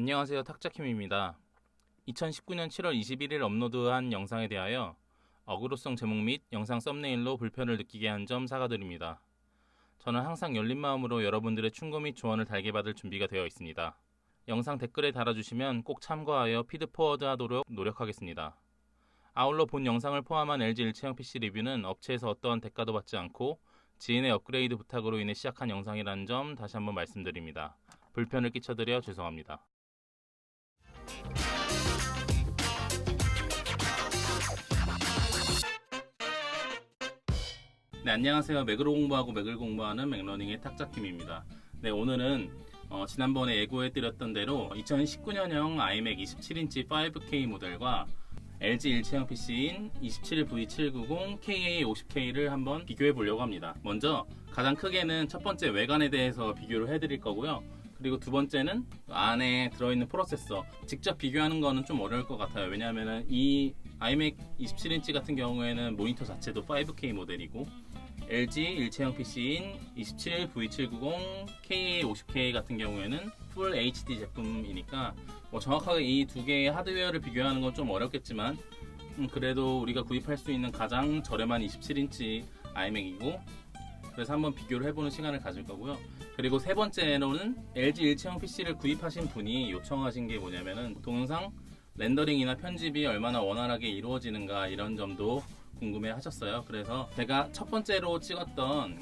안녕하세요, 탁자킴입니다. 2019년 7월 21일 업로드한 영상에 대하여 어그로성 제목 및 영상 썸네일로 불편을 느끼게 한 점 사과드립니다. 저는 항상 열린 마음으로 여러분들의 충고 및 조언을 달게 받을 준비가 되어 있습니다. 영상 댓글에 달아주시면 꼭 참고하여 피드 포워드하도록 노력하겠습니다. 아울러 본 영상을 포함한 LG 일체형 PC 리뷰는 업체에서 어떠한 대가도 받지 않고 지인의 업그레이드 부탁으로 인해 시작한 영상이라는 점 다시 한번 말씀드립니다. 불편을 끼쳐드려 죄송합니다. 네, 안녕하세요. 맥으로 공부하고 맥을 공부하는 맥러닝의 탁자킴입니다. 네, 오늘은 지난번에 예고해드렸던 대로 2019년형 iMac 27인치 5K 모델과 LG 일체형 PC인 27V790 KA50K를 한번 비교해 보려고 합니다. 먼저 가장 크게는 첫 번째 외관에 대해서 비교를 해드릴 거고요. 그리고 두 번째는 안에 들어있는 프로세서, 직접 비교하는 거는 좀 어려울 것 같아요. 왜냐하면 이 iMac 27인치 같은 경우에는 모니터 자체도 5K 모델이고 LG 일체형 PC인 27V790 KA50K 같은 경우에는 풀 HD 제품이니까 정확하게 이 두 개의 하드웨어를 비교하는 건 좀 어렵겠지만 그래도 우리가 구입할 수 있는 가장 저렴한 27인치 iMac이고, 그래서 한번 비교를 해보는 시간을 가질 거고요. 그리고 세 번째로는 LG 일체형 PC를 구입하신 분이 요청하신 게 뭐냐면은 동영상 렌더링이나 편집이 얼마나 원활하게 이루어지는가 이런 점도 궁금해 하셨어요. 그래서 제가 첫 번째로 찍었던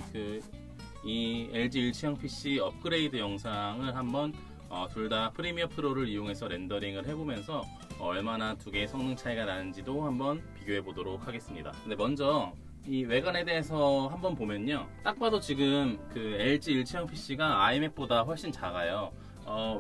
이 LG 일체형 PC 업그레이드 영상을 한번 둘 다 프리미어 프로를 이용해서 렌더링을 해보면서 얼마나 두 개의 성능 차이가 나는지도 한번 비교해 보도록 하겠습니다. 근데 먼저 이 외관에 대해서 한번 보면요, 딱 봐도 지금 LG 일체형 PC가 iMac보다 훨씬 작아요.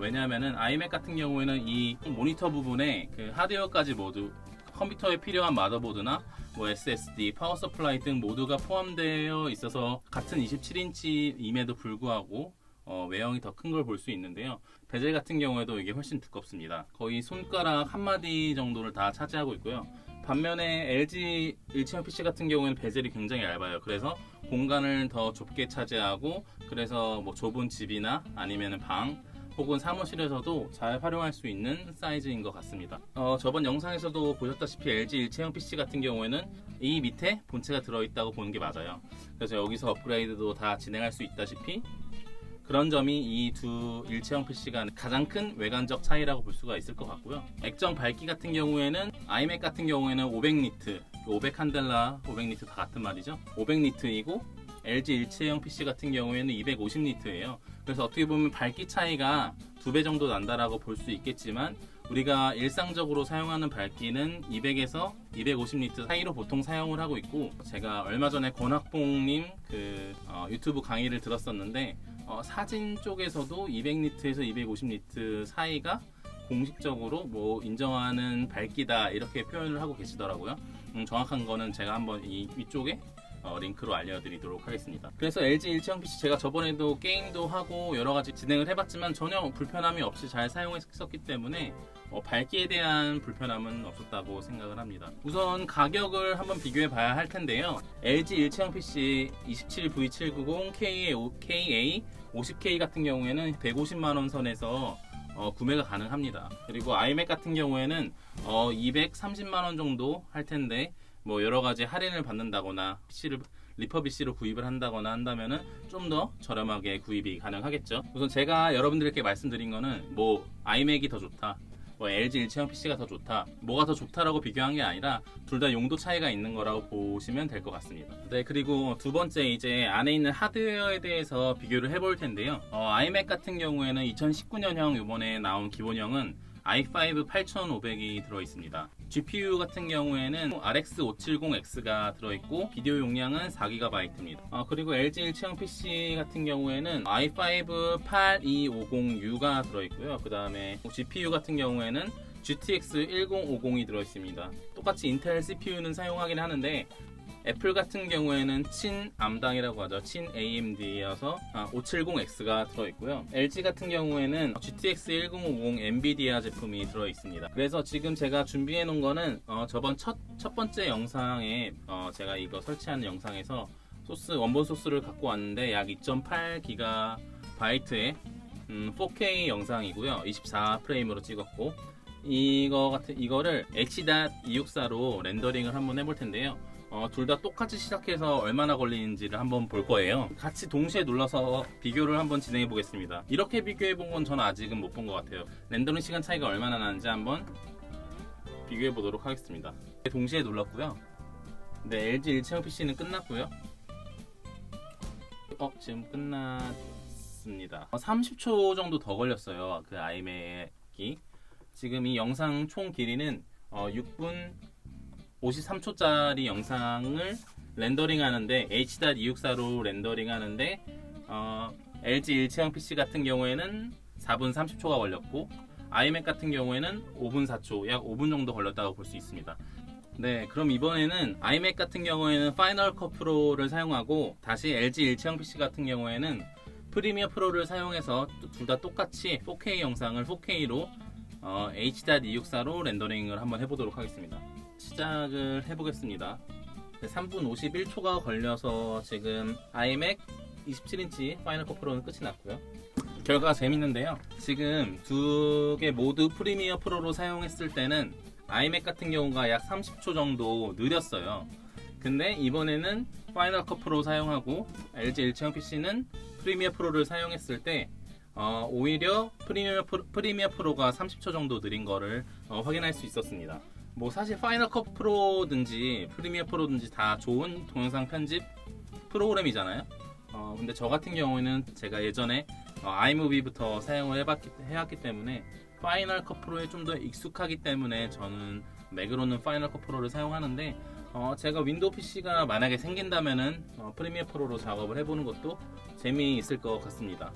왜냐하면은 iMac 같은 경우에는 이 모니터 부분에 하드웨어까지 모두 컴퓨터에 필요한 마더보드나 SSD, 파워 서플라이 등 모두가 포함되어 있어서 같은 27인치임에도 불구하고 외형이 더 큰 걸 볼 수 있는데요. 베젤 같은 경우에도 이게 훨씬 두껍습니다. 거의 손가락 한마디 정도를 다 차지하고 있고요. 반면에 LG 일체형 PC 같은 경우에는 베젤이 굉장히 얇아요. 그래서 공간을 더 좁게 차지하고, 그래서 좁은 집이나 아니면 방 혹은 사무실에서도 잘 활용할 수 있는 사이즈인 것 같습니다. 저번 영상에서도 보셨다시피 LG 일체형 PC 같은 경우에는 이 밑에 본체가 들어있다고 보는 게 맞아요. 그래서 여기서 업그레이드도 다 진행할 수 있다시피 그런 점이 이 두 일체형 PC가 가장 큰 외관적 차이라고 볼 수가 있을 것 같고요. 액정 밝기 같은 경우에는 iMac 같은 경우에는 500니트, 500 한델라, 500니트 다 같은 말이죠. 500니트이고 LG 일체형 PC 같은 경우에는 250니트예요. 그래서 어떻게 보면 밝기 차이가 2배 정도 난다라고 볼 수 있겠지만 우리가 일상적으로 사용하는 밝기는 200에서 250니트 사이로 보통 사용을 하고 있고, 제가 얼마 전에 권학봉님 유튜브 강의를 들었었는데 사진 쪽에서도 200니트에서 250니트 사이가 공식적으로 인정하는 밝기다 이렇게 표현을 하고 계시더라고요. 정확한 거는 제가 한번 이 위쪽에 링크로 알려드리도록 하겠습니다. 그래서 LG 일체형 PC 제가 저번에도 게임도 하고 여러가지 진행을 해봤지만 전혀 불편함이 없이 잘 사용했었기 때문에 밝기에 대한 불편함은 없었다고 생각을 합니다. 우선 가격을 한번 비교해 봐야 할 텐데요. LG 일체형 PC 27V790 KA50K 같은 경우에는 150만원 선에서 구매가 가능합니다. 그리고 iMac 같은 경우에는 230만원 정도 할 텐데 여러가지 할인을 받는다거나 PC를 리퍼비시로 구입을 한다거나 한다면은 좀 더 저렴하게 구입이 가능하겠죠. 우선 제가 여러분들께 말씀드린 거는 iMac이 더 좋다, LG 일체형 PC가 더 좋다, 뭐가 더 좋다라고 비교한 게 아니라 둘 다 용도 차이가 있는 거라고 보시면 될 것 같습니다. 네, 그리고 두 번째 이제 안에 있는 하드웨어에 대해서 비교를 해볼 텐데요. iMac 같은 경우에는 2019년형 이번에 나온 기본형은 i5 8500이 들어있습니다. GPU 같은 경우에는 RX 570X가 들어있고 비디오 용량은 4GB입니다. 그리고 LG 일체형 PC 같은 경우에는 i5 8250U가 들어있고요. 그 다음에 GPU 같은 경우에는 GTX 1050이 들어있습니다. 똑같이 인텔 CPU는 사용하긴 하는데 애플 같은 경우에는 친 암당이라고 하죠. 친 AMD여서 570X가 들어있고요. LG 같은 경우에는 GTX 1050 엔비디아 제품이 들어있습니다. 그래서 지금 제가 준비해 놓은 거는 저번 첫 번째 영상에 제가 이거 설치하는 영상에서 원본 소스를 갖고 왔는데 약 2.8GB의 4K 영상이고요. 24프레임으로 찍었고 이거를 H.264로 렌더링을 한번 해볼 텐데요. 둘 다 똑같이 시작해서 얼마나 걸리는지를 한번 볼 거예요. 같이 동시에 눌러서 비교를 한번 진행해 보겠습니다. 이렇게 비교해 본 건 저는 아직은 못 본 것 같아요. 렌더링 시간 차이가 얼마나 나는지 한번 비교해 보도록 하겠습니다. 동시에 눌렀고요. 네, LG 일체형 PC는 끝났고요. 지금 끝났습니다. 30초 정도 더 걸렸어요. 그 아이맥이. 지금 이 영상 총 길이는 6분 53초짜리 영상을 렌더링 하는데 H.264로 렌더링 하는데 LG 일체형 PC 같은 경우에는 4분 30초가 걸렸고 아이맥 같은 경우에는 5분 4초, 약 5분 정도 걸렸다고 볼 수 있습니다. 네, 그럼 이번에는 아이맥 같은 경우에는 파이널 컷 프로를 사용하고 다시 LG 일체형 PC 같은 경우에는 프리미어 프로를 사용해서 둘 다 똑같이 4K 영상을 4K로 H.264로 렌더링을 한번 해보도록 하겠습니다. 시작을 해보겠습니다. 3분 51초가 걸려서 지금 아이맥 27인치 파이널 컷 프로는 끝이 났고요. 결과가 재밌는데요. 지금 두 개 모두 프리미어 프로로 사용했을 때는 아이맥 같은 경우가 약 30초 정도 느렸어요. 근데 이번에는 파이널 컷 프로 사용하고 LG 일체형 PC는 프리미어 프로를 사용했을 때 오히려 프리미어 프로가 30초 정도 느린 거를 확인할 수 있었습니다. 뭐 사실 파이널 컷 프로든지 프리미어 프로든지 다 좋은 동영상 편집 프로그램이잖아요. 근데 저 같은 경우에는 제가 예전에 아이무비부터 사용을 해왔기 때문에 파이널 컷 프로에 좀 더 익숙하기 때문에 저는 맥으로는 파이널 컷 프로를 사용하는데 제가 윈도우 PC가 만약에 생긴다면은 프리미어 프로로 작업을 해보는 것도 재미있을 것 같습니다.